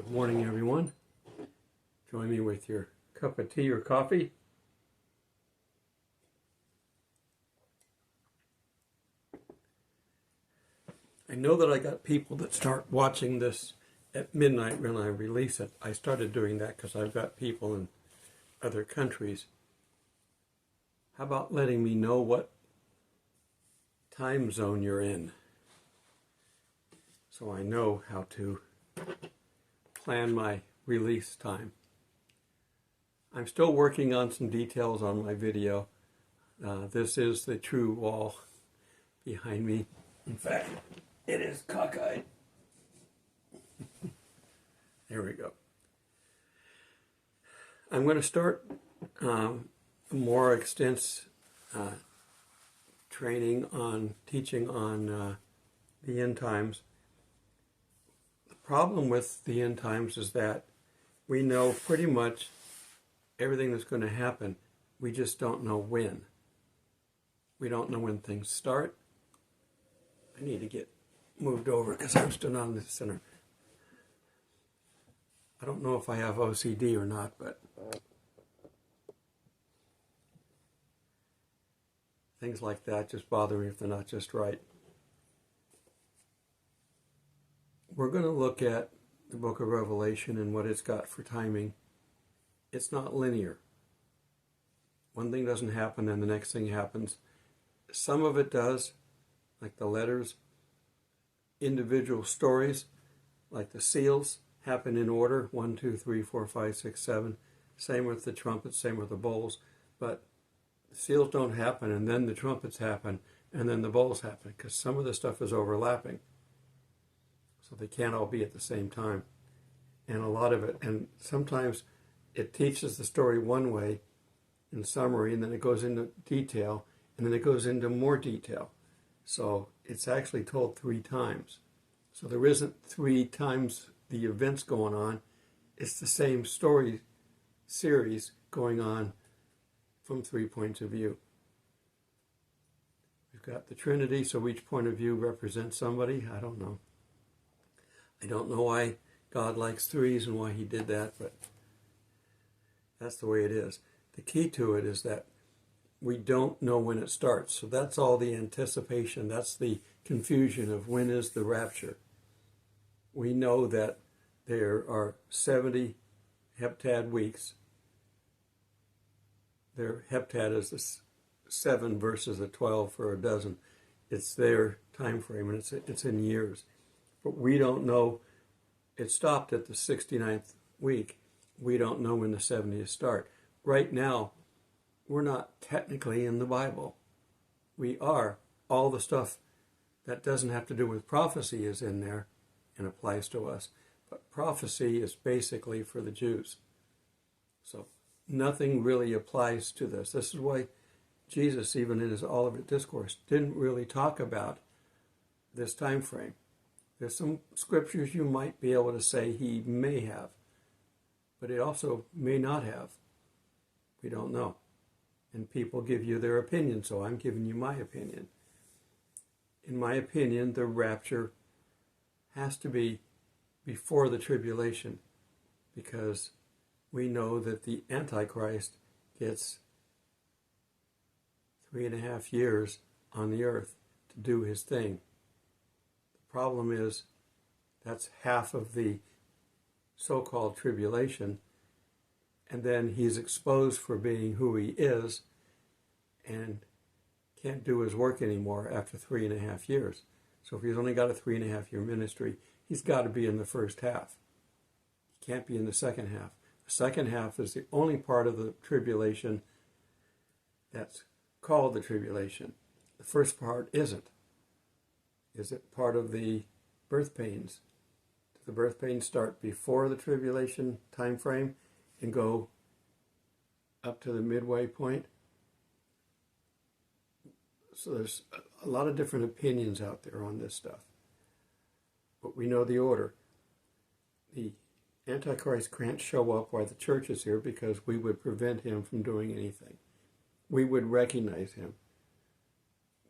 Good morning, everyone. Join me with your cup of tea or coffee. I know that I got people that start watching this at midnight when I release it. I started doing that because I've got people in other countries. How about letting me know what time zone you're in, so I know how to plan my release time. I'm still working on some details on my video. This is the true wall behind me. In fact, it is cockeyed. There we go. I'm going to start a more extensive teaching on the end times. The problem with the end times is that we know pretty much everything that's going to happen. We just don't know when. We don't know when things start. I need to get moved over because I'm stood on the center. I don't know if I have OCD or not, but things like that just bother me if they're not just right. We're going to look at the book of Revelation and what it's got for timing. It's not linear. One thing doesn't happen and the next thing happens. Some of it does, like the letters. Individual stories, like the seals, happen in order. 1, 2, 3, 4, 5, 6, 7. Same with the trumpets, same with the bowls. But the seals don't happen, and then the trumpets happen, and then the bowls happen, because some of the stuff is overlapping. So they can't all be at the same time. And a lot of it, and sometimes it teaches the story one way in summary, and then it goes into detail, and then it goes into more detail. So it's actually told 3 times. So there isn't 3 times the events going on. It's the same story series going on from 3 points of view. We've got the Trinity, so each point of view represents somebody. I don't know. I don't know why God likes 3s and why he did that, but that's the way it is. The key to it is that we don't know when it starts. So that's all the anticipation. That's the confusion of when is the rapture. We know that there are 70 heptad weeks. Their heptad is the 7 versus a 12 for a dozen. It's their time frame, and it's in years. But we don't know. It stopped at the 69th week. We don't know when the 70s start. Right now, we're not technically in the Bible. We are. All the stuff that doesn't have to do with prophecy is in there and applies to us. But prophecy is basically for the Jews. So nothing really applies to this. This is why Jesus, even in his Olivet Discourse, didn't really talk about this time frame. There's some scriptures you might be able to say he may have, but it also may not have. We don't know. And people give you their opinion, so I'm giving you my opinion. In my opinion, the rapture has to be before the tribulation, because we know that the Antichrist gets 3.5 years on the earth to do his thing. The problem is that's half of the so-called tribulation, and then he's exposed for being who he is and can't do his work anymore after 3.5 years. So if he's only got a 3.5 year ministry, he's got to be in the first half. He can't be in the second half. The second half is the only part of the tribulation that's called the tribulation. The first part isn't. Is it part of the birth pains? Do the birth pains start before the tribulation time frame and go up to the midway point? So there's a lot of different opinions out there on this stuff. But we know the order. The Antichrist can't show up while the church is here because we would prevent him from doing anything. We would recognize him.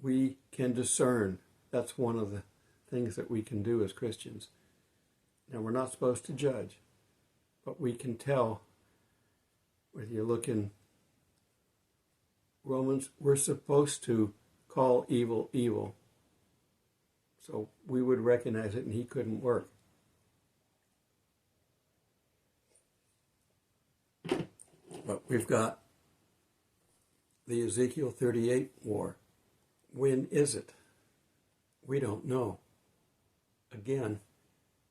We can discern. That's one of the things that we can do as Christians. Now, we're not supposed to judge, but we can tell, whether you look in Romans, we're supposed to call evil evil. So we would recognize it, and he couldn't work. But we've got the Ezekiel 38 war. When is it? We don't know. Again,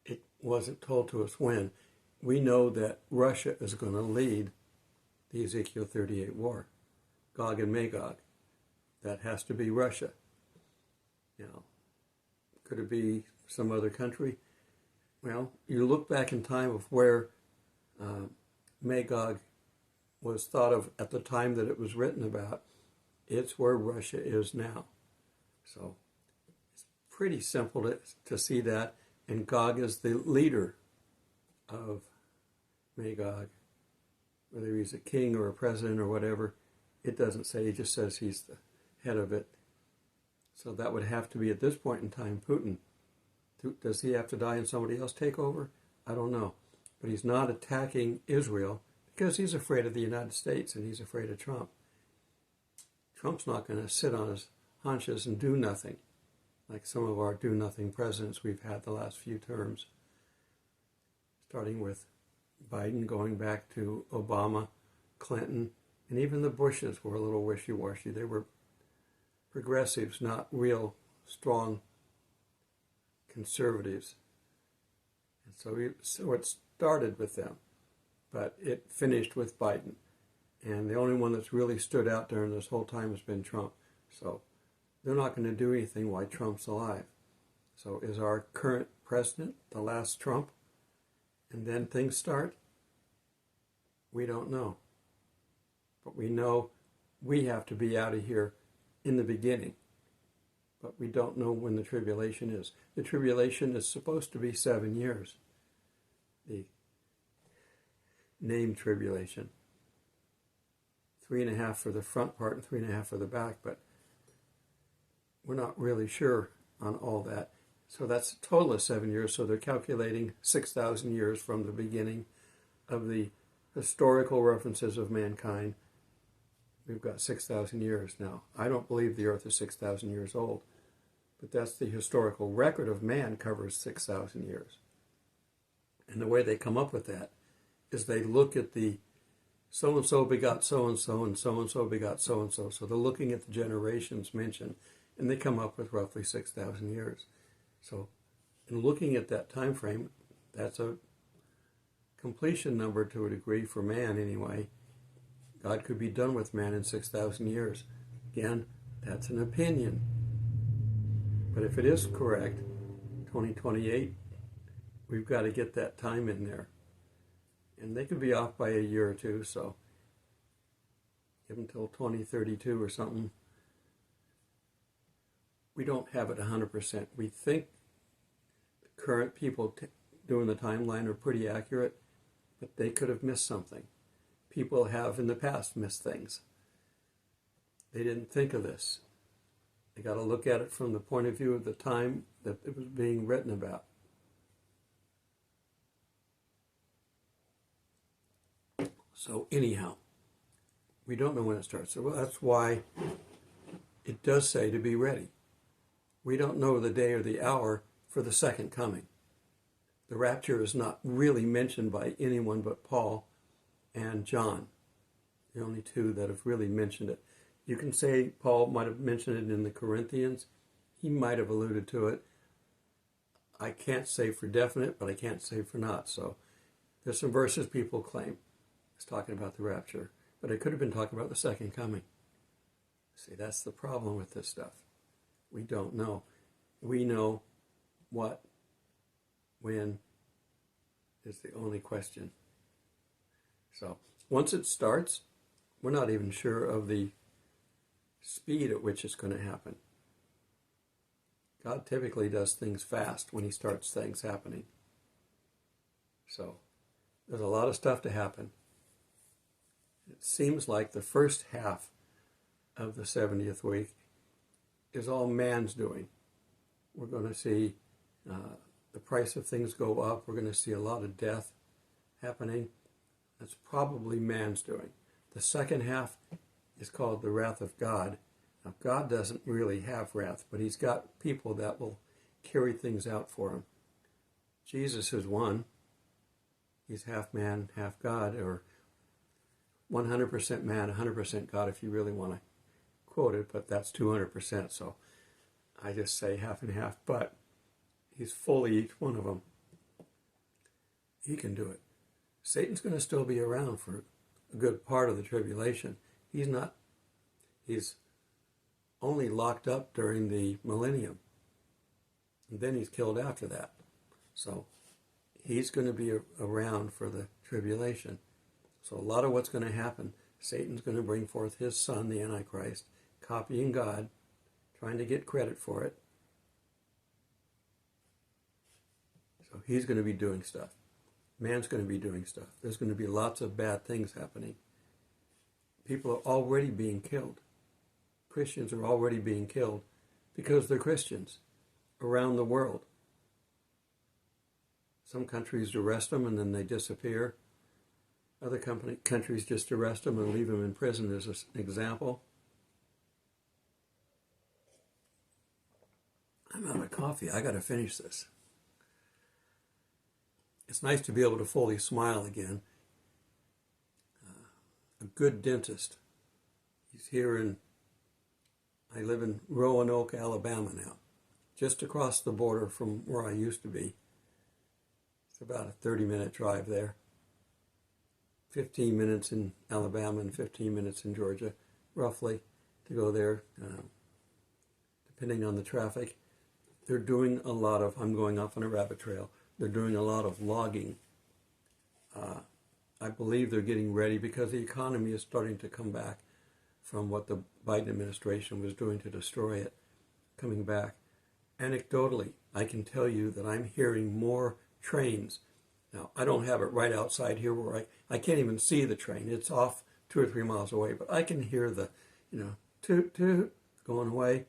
it wasn't told to us when. We know that Russia is going to lead the Ezekiel 38 war. Gog and Magog. That has to be Russia. Now, could it be some other country? Well, you look back in time of where Magog was thought of at the time that it was written about. It's where Russia is now. So it's pretty simple to see that. And Gog is the leader of Magog. Whether he's a king or a president or whatever, it doesn't say. It just says he's the head of it. So that would have to be, at this point in time, Putin. Does he have to die and somebody else take over? I don't know. But he's not attacking Israel because he's afraid of the United States and he's afraid of Trump. Trump's not going to sit on his haunches and do nothing, like some of our do-nothing presidents we've had the last few terms, starting with Biden, going back to Obama, Clinton, and even the Bushes were a little wishy-washy. They were progressives, not real strong conservatives. And so it started with them, but it finished with Biden. And the only one that's really stood out during this whole time has been Trump. So they're not going to do anything while Trump's alive. So is our current president the last Trump? And then things start? We don't know. But we know we have to be out of here in the beginning. But we don't know when the tribulation is. The tribulation is supposed to be 7 years. The named tribulation. 3.5 for the front part and 3.5 for the back, but we're not really sure on all that. So that's a total of 7 years. So they're calculating 6,000 years from the beginning of the historical references of mankind. We've got 6,000 years now. I don't believe the earth is 6,000 years old, but that's the historical record of man covers 6,000 years. And the way they come up with that is they look at the so-and-so begot so-and-so, and so-and-so begot so-and-so. So they're looking at the generations mentioned, and they come up with roughly 6,000 years. So in looking at that time frame, that's a completion number to a degree for man anyway. God could be done with man in 6,000 years. Again, that's an opinion. But if it is correct, 2028, we've got to get that time in there. And they could be off by a year or two, so give until 2032 or something. We don't have it 100%. We think the current people doing the timeline are pretty accurate, but they could have missed something. People have in the past missed things. They didn't think of this. They got to look at it from the point of view of the time that it was being written about. So anyhow, we don't know when it starts. So that's why it does say to be ready. We don't know the day or the hour for the second coming. The rapture is not really mentioned by anyone but Paul and John, the only two that have really mentioned it. You can say Paul might have mentioned it in the Corinthians. He might have alluded to it. I can't say for definite, but I can't say for not. So there's some verses people claim it's talking about the rapture, but it could have been talking about the second coming. See, that's the problem with this stuff. We don't know. We know what, when is the only question. So once it starts, we're not even sure of the speed at which it's going to happen. God typically does things fast when he starts things happening. So there's a lot of stuff to happen. It seems like the first half of the 70th week is all man's doing. We're going to see the price of things go up. We're going to see a lot of death happening. That's probably man's doing. The second half is called the wrath of God. Now, God doesn't really have wrath, but he's got people that will carry things out for him. Jesus is one. He's half man, half God, or 100% man, 100% God, if you really want to quote it, but that's 200%, so I just say half and half, but he's fully each one of them. He can do it. Satan's going to still be around for a good part of the tribulation. He's only locked up during the millennium, and then he's killed after that. So he's going to be around for the tribulation. So a lot of what's going to happen, Satan's going to bring forth his son, the Antichrist, copying God, trying to get credit for it. So he's going to be doing stuff. Man's going to be doing stuff. There's going to be lots of bad things happening. People are already being killed. Christians are already being killed because they're Christians around the world. Some countries arrest them and then they disappear. Other countries just arrest them and leave them in prison as an example. I'm out of coffee. I got to finish this. It's nice to be able to fully smile again. A good dentist. He's here I live in Roanoke, Alabama now, just across the border from where I used to be. It's about a 30-minute drive there. 15 minutes in Alabama and 15 minutes in Georgia, roughly, to go there, depending on the traffic. They're doing a lot of, I'm going off on a rabbit trail, they're doing a lot of logging. I believe they're getting ready because the economy is starting to come back from what the Biden administration was doing to destroy it, coming back. Anecdotally, I can tell you that I'm hearing more trains. Now, I don't have it right outside here where I can't even see the train. It's off 2 or 3 miles away, but I can hear the, toot, toot, going away.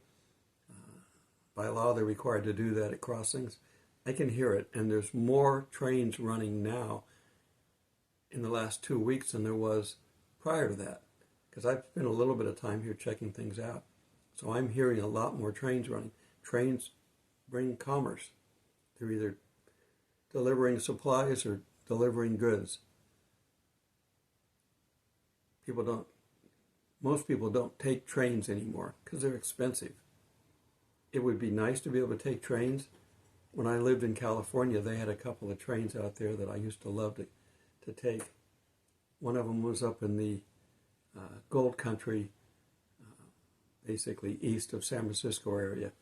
By law, they're required to do that at crossings. I can hear it, and there's more trains running now in the last 2 weeks than there was prior to that, because I've spent a little bit of time here checking things out. So I'm hearing a lot more trains running. Trains bring commerce. They're either delivering supplies or delivering goods. Most people don't take trains anymore because they're expensive. It would be nice to be able to take trains. When I lived in California, they had a couple of trains out there that I used to love to take. One of them was up in the gold country, basically east of San Francisco area.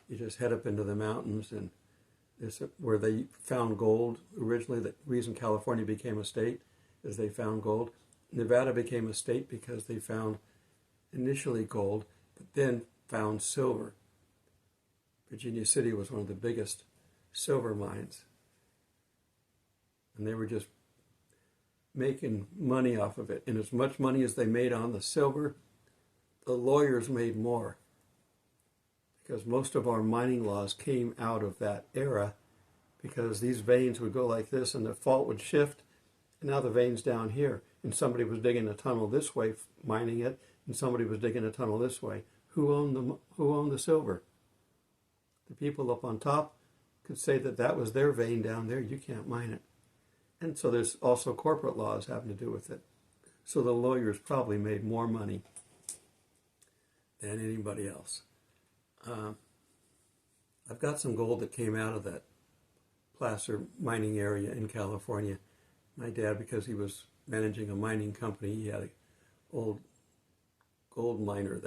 You just head up into the mountains, and this where they found gold originally. The reason California became a state is they found gold. Nevada became a state because they found initially gold, but then found silver. Virginia City was one of the biggest silver mines. And they were just making money off of it. And as much money as they made on the silver, the lawyers made more. Because most of our mining laws came out of that era, because these veins would go like this and the fault would shift, and now the vein's down here. And somebody was digging a tunnel this way, mining it, and somebody was digging a tunnel this way. Who owned the silver? The people up on top could say that that was their vein down there. You can't mine it. And so there's also corporate laws having to do with it. So the lawyers probably made more money than anybody else. I've got some gold that came out of that placer mining area in California. My dad, because he was managing a mining company, he had an old gold miner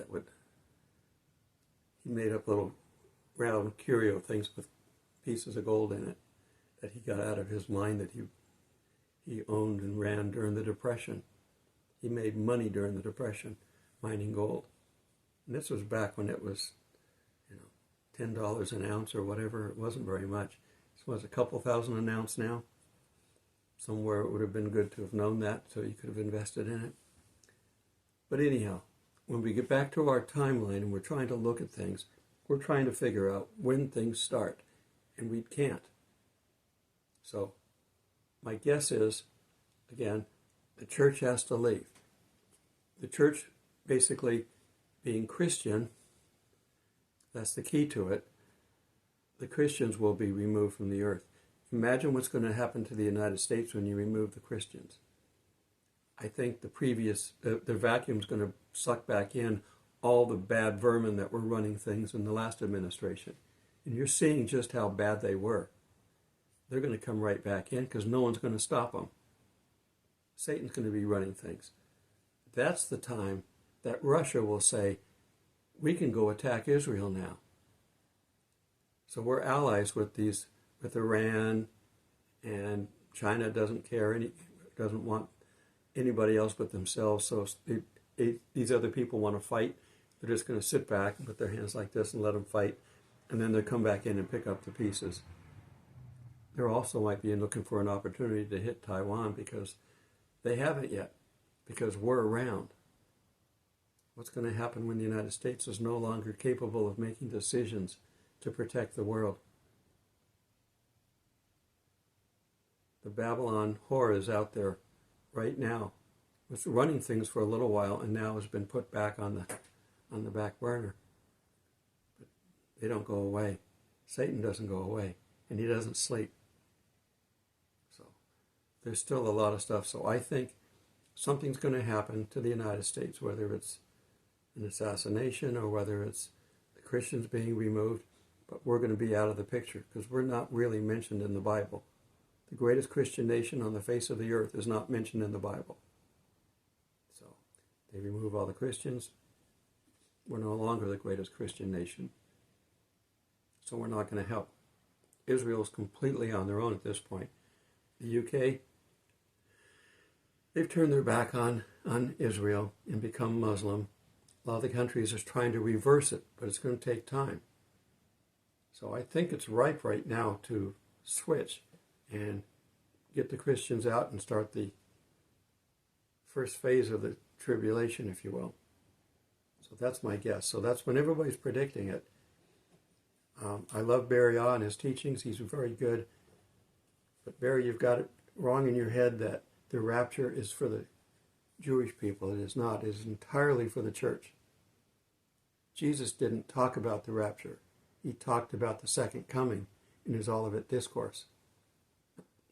he made up little round curio things with pieces of gold in it that he got out of his mine that he owned and ran during the Depression. He made money during the Depression mining gold. And this was back when it was, $10 an ounce or whatever. It wasn't very much. This was a couple thousand an ounce now. Somewhere it would have been good to have known that, so you could have invested in it. But anyhow, when we get back to our timeline and we're trying to look at things, we're trying to figure out when things start. And we can't. So my guess is, again, the church has to leave. The church basically being Christian, that's the key to it. The Christians will be removed from the earth. Imagine what's going to happen to the United States when you remove the Christians. I think the vacuum's going to suck back in all the bad vermin that were running things in the last administration. And you're seeing just how bad they were. They're going to come right back in because no one's going to stop them. Satan's going to be running things. That's the time that Russia will say, we can go attack Israel now. So we're allies with Iran, and China doesn't care, doesn't want anybody else but themselves. So these other people want to fight. They're just going to sit back and put their hands like this and let them fight, and then they'll come back in and pick up the pieces. They also might be looking for an opportunity to hit Taiwan because they haven't yet, because we're around. What's going to happen when the United States is no longer capable of making decisions to protect the world? The Babylon whore is out there right now. It was running things for a little while and now has been put back on the back burner. But they don't go away. Satan doesn't go away, and he doesn't sleep. So there's still a lot of stuff. So I think something's going to happen to the United States, whether it's an assassination or whether it's the Christians being removed, but we're going to be out of the picture because we're not really mentioned in the Bible. The greatest Christian nation on the face of the earth is not mentioned in the Bible. So they remove all the Christians. We're no longer the greatest Christian nation. So we're not going to help. Israel's completely on their own at this point. The UK, they've turned their back on Israel and become Muslim. A lot of the countries are trying to reverse it, but it's going to take time. So I think it's ripe right now to switch and get the Christians out and start the first phase of the tribulation, if you will. So that's my guess. So that's when everybody's predicting it. I love Barry Ah and his teachings. He's very good. But Barry, you've got it wrong in your head that the rapture is for the Jewish people. It is not. It is entirely for the church. Jesus didn't talk about the rapture. He talked about the second coming in his Olivet Discourse.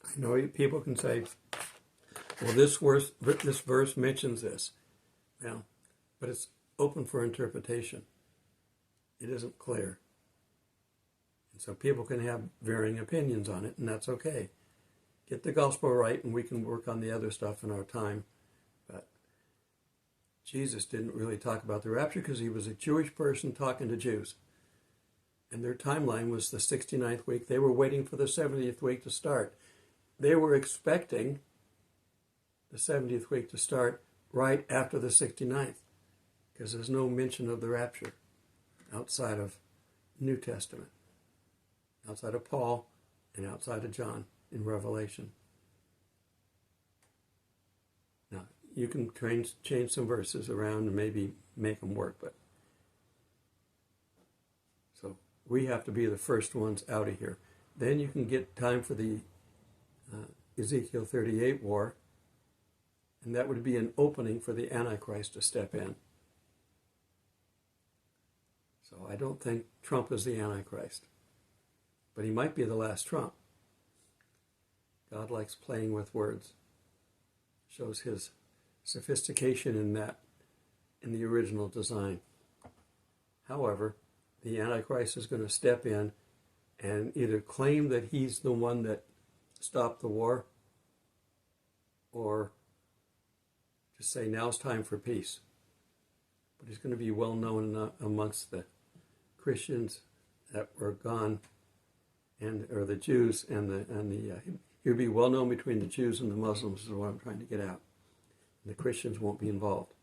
I know people can say, well, this verse mentions this. Well, but it's open for interpretation. It isn't clear. And so people can have varying opinions on it, and that's okay. Get the gospel right, and we can work on the other stuff in our time. But Jesus didn't really talk about the rapture because he was a Jewish person talking to Jews. And their timeline was the 69th week. They were waiting for the 70th week to start. They were expecting the 70th week to start right after the 69th because there's no mention of the rapture outside of New Testament, outside of Paul and outside of John in Revelation. Now, you can change some verses around and maybe make them work, but so we have to be the first ones out of here. Then you can get time for the Ezekiel 38 war, and that would be an opening for the Antichrist to step in. So I don't think Trump is the Antichrist, but he might be the last Trump. God likes playing with words. Shows his sophistication in that, in the original design. However, the Antichrist is going to step in and either claim that he's the one that stopped the war, or just say now it's time for peace. But he's going to be well known amongst the Christians that were gone, or the Jews he'll be well known between the Jews and the Muslims is what I'm trying to get out. And the Christians won't be involved.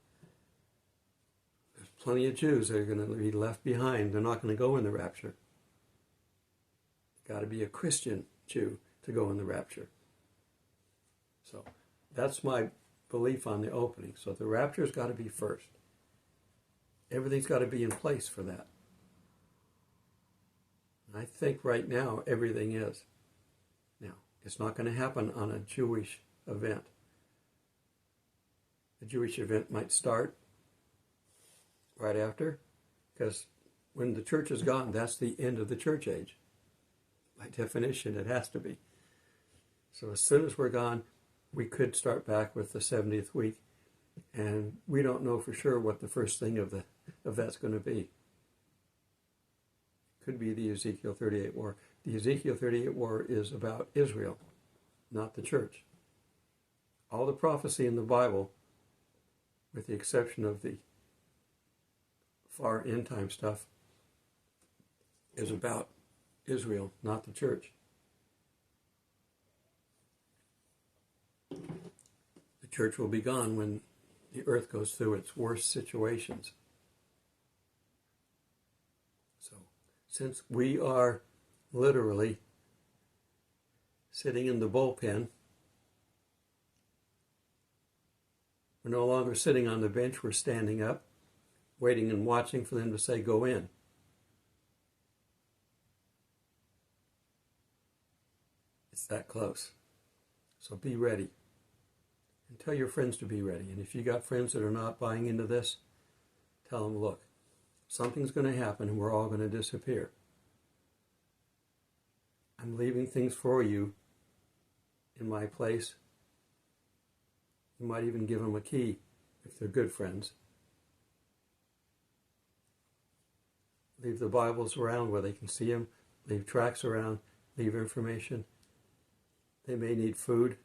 There's plenty of Jews that are going to be left behind. They're not going to go in the rapture. Got to be a Christian Jew to go in the rapture. So that's my belief on the opening. So the rapture's got to be first. Everything's got to be in place for that. And I think right now everything is. Now, It's not going to happen on a Jewish event. The Jewish event might start right after, because when the church is gone, that's the end of the church age. By definition, it has to be. So as soon as we're gone, we could start back with the 70th week, and we don't know for sure what the first thing of that's going to be. Could be the Ezekiel 38 war. The Ezekiel 38 war is about Israel, not the church. All the prophecy in the Bible, with the exception of the far end time stuff, is about Israel, not the church. The church will be gone when the earth goes through its worst situations. So, since we are literally sitting in the bullpen, we're no longer sitting on the bench, we're standing up, waiting and watching for them to say, go in. It's that close. So be ready. And tell your friends to be ready. And if you got friends that are not buying into this, tell them, look, something's going to happen and we're all going to disappear. I'm leaving things for you in my place. You might even give them a key if they're good friends. Leave the Bibles around where they can see them. Leave tracts around. Leave information. They may need food.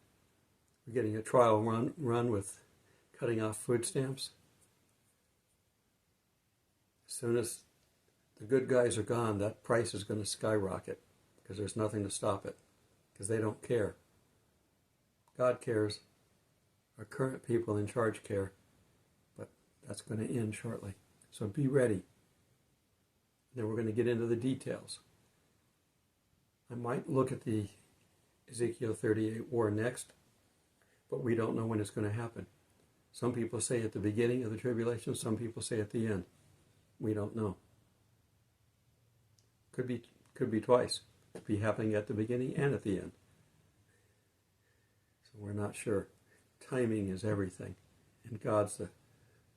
We're getting a trial run with cutting off food stamps. As soon as the good guys are gone, that price is going to skyrocket because there's nothing to stop it, because they don't care. God cares. Our current people in charge care, but that's going to end shortly. So be ready. Then we're going to get into the details. I might look at the Ezekiel 38 war next, but we don't know when it's going to happen. Some people say at the beginning of the tribulation, some people say at the end. We don't know. Could be twice. Could be happening at the beginning and at the end. So we're not sure. Timing is everything, and God's the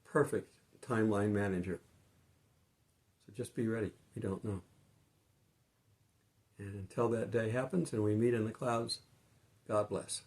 perfect timeline manager. So just be ready. We don't know. And until that day happens and we meet in the clouds, God bless.